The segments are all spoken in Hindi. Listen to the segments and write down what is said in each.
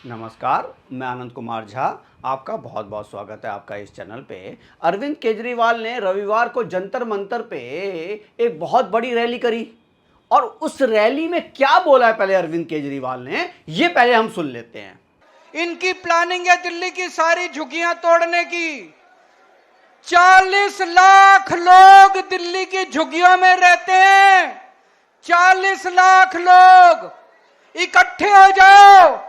नमस्कार, मैं आनंद कुमार झा। आपका बहुत बहुत स्वागत है आपका इस चैनल पे। अरविंद केजरीवाल ने रविवार को जंतर मंतर पे एक बहुत बड़ी रैली करी और उस रैली में क्या बोला है पहले अरविंद केजरीवाल ने, ये पहले हम सुन लेते हैं। इनकी प्लानिंग है दिल्ली की सारी झुग्गियां तोड़ने की। 40 लाख लोग दिल्ली की झुग्गियों में रहते हैं। 40 लाख लोग इकट्ठे हो जाओ।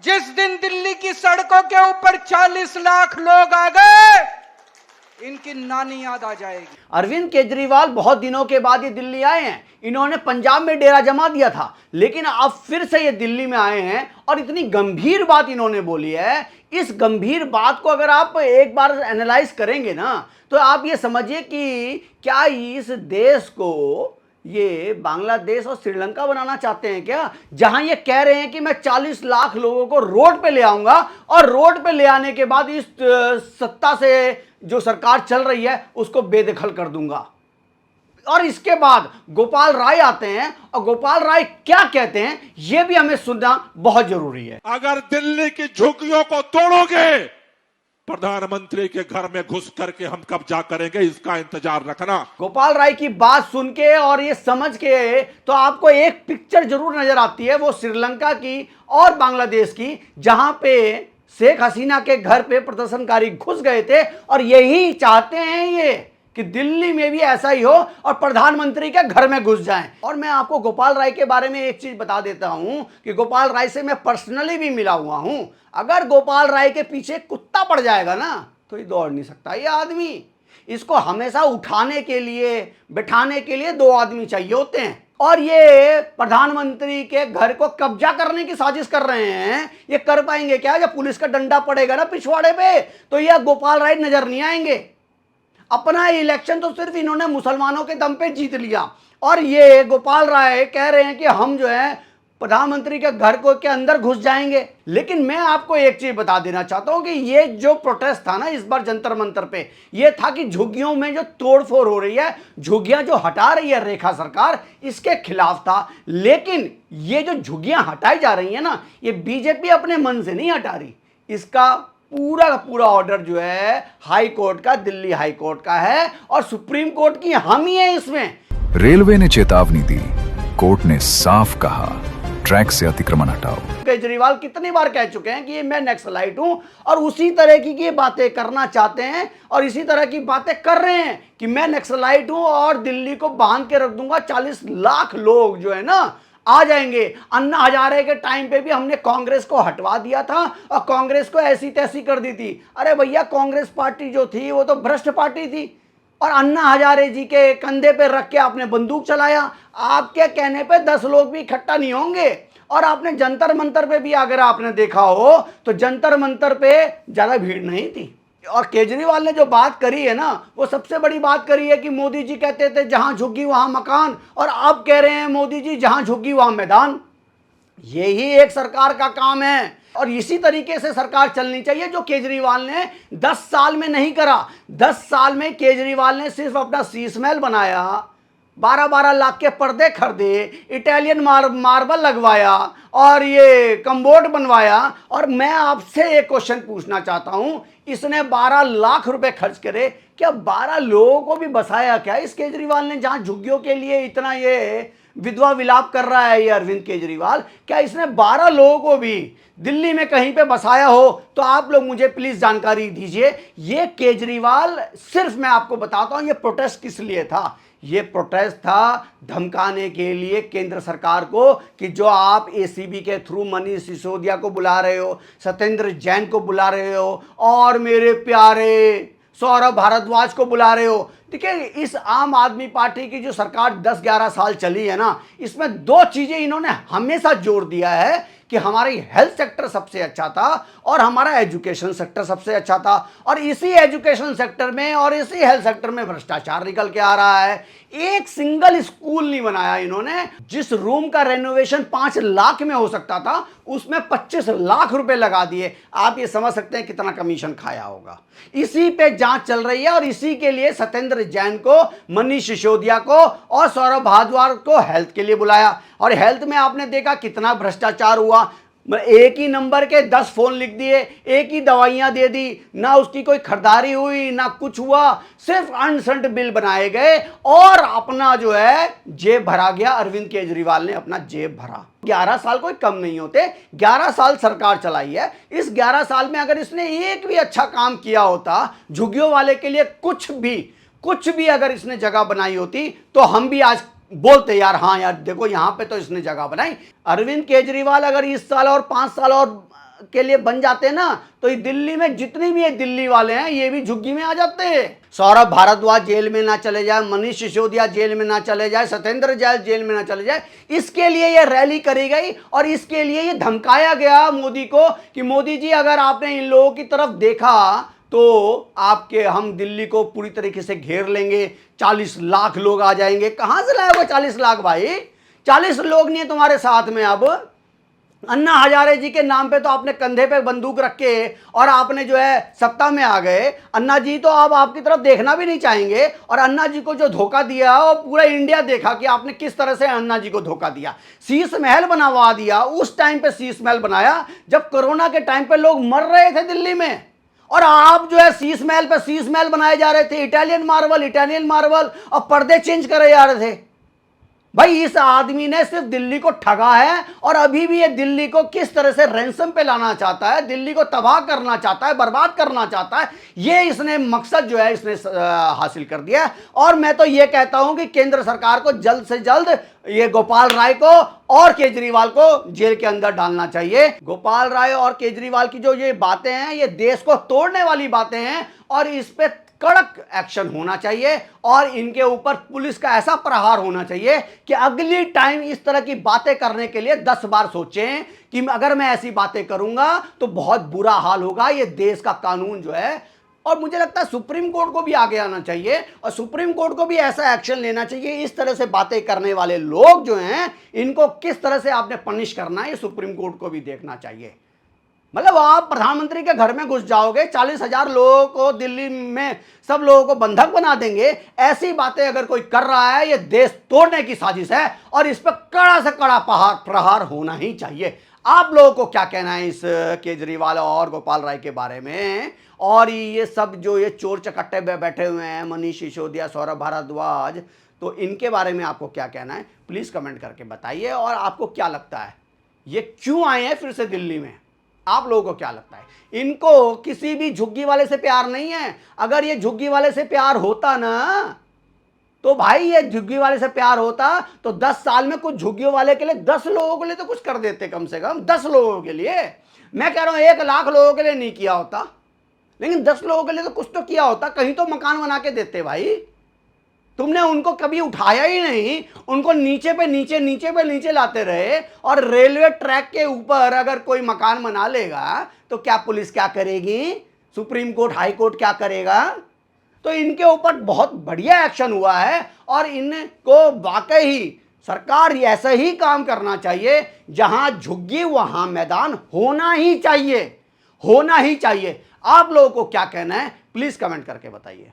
जिस दिन दिल्ली की सड़कों के ऊपर 40 लाख लोग आ गए, इनकी नानी याद आ जाएगी। अरविंद केजरीवाल बहुत दिनों के बाद ये दिल्ली आए हैं। इन्होंने पंजाब में डेरा जमा दिया था, लेकिन अब फिर से ये दिल्ली में आए हैं और इतनी गंभीर बात इन्होंने बोली है। इस गंभीर बात को अगर आप एक बार एनालाइज करेंगे ना, तो आप ये समझिए कि क्या इस देश को ये बांग्लादेश और श्रीलंका बनाना चाहते हैं क्या, जहां ये कह रहे हैं कि मैं 40 लाख लोगों को रोड पे ले आऊंगा और रोड पे ले आने के बाद इस सत्ता से जो सरकार चल रही है उसको बेदखल कर दूंगा। और इसके बाद गोपाल राय आते हैं और गोपाल राय क्या कहते हैं यह भी हमें सुनना बहुत जरूरी है। अगर दिल्ली की झुग्गियों को तोड़ोगे, प्रधानमंत्री के घर में घुस करके हम कब्जा करेंगे, इसका इंतजार रखना। गोपाल राय की बात सुन के और ये समझ के तो आपको एक पिक्चर जरूर नजर आती है, वो श्रीलंका की और बांग्लादेश की, जहां पे शेख हसीना के घर पे प्रदर्शनकारी घुस गए थे। और यही चाहते हैं ये कि दिल्ली में भी ऐसा ही हो और प्रधानमंत्री के घर में घुस जाएं। और मैं आपको गोपाल राय के बारे में एक चीज बता देता हूं कि गोपाल राय से मैं पर्सनली भी मिला हुआ हूं। अगर गोपाल राय के पीछे कुत्ता पड़ जाएगा ना, तो ये दौड़ नहीं सकता ये आदमी। इसको हमेशा उठाने के लिए, बिठाने के लिए 2 आदमी चाहिए होते हैं। और ये प्रधानमंत्री के घर को कब्जा करने की साजिश कर रहे हैं। ये कर पाएंगे क्या? जब पुलिस का डंडा पड़ेगा ना पिछवाड़े पे, तो ये गोपाल राय नजर नहीं आएंगे। अपना इलेक्शन तो सिर्फ इन्होंने मुसलमानों के दम पे जीत लिया, और ये गोपाल राय कह रहे हैं कि हम जो है प्रधानमंत्री के घर को के अंदर घुस जाएंगे। लेकिन मैं आपको एक चीज बता देना चाहता हूं कि ये जो प्रोटेस्ट था ना इस बार जंतर मंतर पे, ये था कि झुग्गियों में जो तोड़फोड़ हो रही है, झुग्गियां जो हटा रही है रेखा सरकार, इसके खिलाफ था। लेकिन ये जो झुग्गियां हटाई जा रही है ना, ये बीजेपी अपने मन से नहीं हटा रही। इसका पूरा का पूरा ऑर्डर जो है हाई कोर्ट का, दिल्ली हाई कोर्ट का है, और सुप्रीम कोर्ट की हामी है इसमें। रेलवे ने चेतावनी दी, कोर्ट ने साफ कहा ट्रैक से अतिक्रमण हटाओ। केजरीवाल कितनी बार कह चुके हैं कि ये मैं नक्सलाइट हूं, और उसी तरह की बातें करना चाहते हैं और इसी तरह की बातें कर रहे हैं कि मैं नक्सलाइट हूं और दिल्ली को बांध के रख दूंगा। 40 लाख लोग जो है ना आ जाएंगे। अन्ना हजारे के टाइम पे भी हमने कांग्रेस को हटवा दिया था और कांग्रेस को ऐसी तैसी कर दी थी। अरे भैया, कांग्रेस पार्टी जो थी वो तो भ्रष्ट पार्टी थी, और अन्ना हजारे जी के कंधे पे रख के आपने बंदूक चलाया। आपके कहने पे 10 लोग भी इकट्ठा नहीं होंगे। और आपने जंतर मंतर पे भी अगर आपने देखा हो तो जंतर मंतर पे ज्यादा भीड़ नहीं थी। और केजरीवाल ने जो बात करी है ना, वो सबसे बड़ी बात करी है कि मोदी जी कहते थे जहां झुग्गी वहां मकान, और अब कह रहे हैं मोदी जी जहां झुग्गी वहां मैदान। यही एक सरकार का काम है और इसी तरीके से सरकार चलनी चाहिए, जो केजरीवाल ने 10 साल में नहीं करा। 10 साल में केजरीवाल ने सिर्फ अपना शीश महल बनाया, 12-12 लाख के पर्दे खरीदे, इटालियन मार्बल लगवाया और ये कम्बोर्ड बनवाया। और मैं आपसे एक क्वेश्चन पूछना चाहता हूं, इसने 12 लाख रुपए खर्च करे, क्या 12 लोगों को भी बसाया क्या इस केजरीवाल ने? जहां झुग्गियों के लिए इतना ये विधवा विलाप कर रहा है ये अरविंद केजरीवाल, क्या इसने 12 लोगों को भी दिल्ली में कहीं पे बसाया हो? तो आप लोग मुझे प्लीज जानकारी दीजिए। ये केजरीवाल, सिर्फ मैं आपको बताता हूं ये प्रोटेस्ट किस लिए था। ये प्रोटेस्ट था धमकाने के लिए केंद्र सरकार को कि जो आप एसीबी के थ्रू मनीष सिसोदिया को बुला रहे हो, सत्येंद्र जैन को बुला रहे हो और मेरे प्यारे सौरभ भारद्वाज को बुला रहे हो। देखिए, इस आम आदमी पार्टी की जो सरकार 10-11 साल चली है ना, इसमें 2 चीजें इन्होंने हमेशा जोर दिया है कि हमारी हेल्थ सेक्टर सबसे अच्छा था और हमारा एजुकेशन सेक्टर सबसे अच्छा था। और इसी एजुकेशन सेक्टर में और इसी हेल्थ सेक्टर में भ्रष्टाचार निकल के आ रहा है। एक सिंगल स्कूल नहीं बनाया इन्होंने। जिस रूम का रेनोवेशन 5 लाख में हो सकता था, उसमें 25 लाख रुपए लगा दिए। आप ये समझ सकते हैं कितना कमीशन खाया होगा। इसी पे जांच चल रही है और इसी के लिए सत्येंद्र जैन को, मनीष सिसोदिया को और सौरभ भारद्वाज को हेल्थ के लिए बुलाया। और हेल्थ में आपने देखा कितना भ्रष्टाचार हुआ। एक ही नंबर के 10 फोन लिख दिए, एक ही दवाइयां दे दी, ना उसकी कोई खरीदारी हुई ना कुछ हुआ, सिर्फ अनसंट बिल बनाए गए और अपना जो है जेब भरा गया। अरविंद केजरीवाल ने अपना जेब भरा। 11 साल कोई कम नहीं होते, 11 साल सरकार चलाई है। इस 11 साल में अगर इसने एक भी अच्छा काम किया होता, झुग्गियों वाले के लिए कुछ भी अगर इसने जगह बनाई होती, तो हम भी आज बोलते यार, हाँ यार देखो यहां पे तो इसने जगह बनाई। अरविंद केजरीवाल अगर इस साल और 5 साल और के लिए बन जाते ना, तो दिल्ली में जितनी भी ये दिल्ली वाले हैं ये भी झुग्गी में आ जाते हैं। सौरभ भारद्वाज जेल में ना चले जाए, मनीष सिसोदिया जेल में ना चले जाए, सत्येंद्र जैन जेल में ना चले जाए, इसके लिए ये रैली करी गई और इसके लिए ये धमकाया गया मोदी को कि मोदी जी अगर आपने इन लोगों की तरफ देखा तो हम दिल्ली को पूरी तरीके से घेर लेंगे, 40 लाख लोग आ जाएंगे। कहां से लाए वो 40 लाख भाई? 40 लोग नहीं है तुम्हारे साथ में। अब अन्ना हजारे जी के नाम पे तो आपने कंधे पे बंदूक रख के और आपने जो है सत्ता में आ गए। अन्ना जी तो अब आपकी तरफ देखना भी नहीं चाहेंगे। और अन्ना जी को जो धोखा दिया वो पूरा इंडिया देखा कि आपने किस तरह से अन्ना जी को धोखा दिया। शीश महल बनवा दिया। उस टाइम पे शीश महल बनाया जब कोरोना के टाइम पे लोग मर रहे थे दिल्ली में, और आप जो है शीश महल पे शीश महल बनाए जा रहे थे, इटालियन मार्बल, और पर्दे चेंज करे जा रहे थे। भाई इस आदमी ने सिर्फ दिल्ली को ठगा है और अभी भी ये दिल्ली को किस तरह से रैंसम पे लाना चाहता है, दिल्ली को तबाह करना चाहता है, बर्बाद करना चाहता है। ये इसने मकसद जो है इसने हासिल कर दिया है। और मैं तो ये कहता हूं कि केंद्र सरकार को जल्द से जल्द ये गोपाल राय को और केजरीवाल को जेल के अंदर डालना चाहिए। गोपाल राय और केजरीवाल की जो ये बातें हैं ये देश को तोड़ने वाली बातें हैं और इस पे कड़क एक्शन होना चाहिए और इनके ऊपर पुलिस का ऐसा प्रहार होना चाहिए कि अगली टाइम इस तरह की बातें करने के लिए 10 बार सोचें कि अगर मैं ऐसी बातें करूंगा तो बहुत बुरा हाल होगा। ये देश का कानून जो है, और मुझे लगता है सुप्रीम कोर्ट को भी आगे आना चाहिए और सुप्रीम कोर्ट को भी ऐसा एक्शन लेना चाहिए। इस तरह से बातें करने वाले लोग जो हैं इनको किस तरह से आपने पनिश करना है, ये सुप्रीम कोर्ट को भी देखना चाहिए। मतलब आप प्रधानमंत्री के घर में घुस जाओगे, 40,000 लोगों को दिल्ली में सब लोगों को बंधक बना देंगे। ऐसी बातें अगर कोई कर रहा है ये देश तोड़ने की साजिश है और इस पर कड़ा से कड़ा प्रहार होना ही चाहिए। आप लोगों को क्या कहना है इस केजरीवाल और गोपाल राय के बारे में? और ये सब जो ये चोर चकट्टे में बैठे हुए हैं, मनीष सिसोदिया, सौरभ भारद्वाज, तो इनके बारे में आपको क्या कहना है प्लीज कमेंट करके बताइए। और आपको क्या लगता है ये क्यों आए हैं फिर से दिल्ली में? आप लोगों को क्या लगता है? इनको किसी भी झुग्गी वाले से प्यार नहीं है। अगर ये झुग्गी वाले से प्यार होता ना, तो भाई ये झुग्गी वाले से प्यार होता तो 10 साल में कुछ झुग्गियों वाले के लिए, 10 लोगों के लिए तो कुछ कर देते, कम से कम 10 लोगों के लिए। मैं कह रहा हूं 1 लाख लोगों के लिए नहीं किया होता, लेकिन 10 लोगों के लिए तो कुछ तो किया होता। कहीं तो मकान बना के देते भाई। तुमने उनको कभी उठाया ही नहीं, उनको नीचे पे नीचे लाते रहे। और रेलवे ट्रैक के ऊपर अगर कोई मकान बना लेगा तो क्या पुलिस क्या करेगी? सुप्रीम कोर्ट, हाई कोर्ट क्या करेगा? तो इनके ऊपर बहुत बढ़िया एक्शन हुआ है और इनको वाकई सरकार ऐसा ही काम करना चाहिए। जहां झुग्गी वहां मैदान होना ही चाहिए। आप लोगों को क्या कहना है प्लीज कमेंट करके बताइए।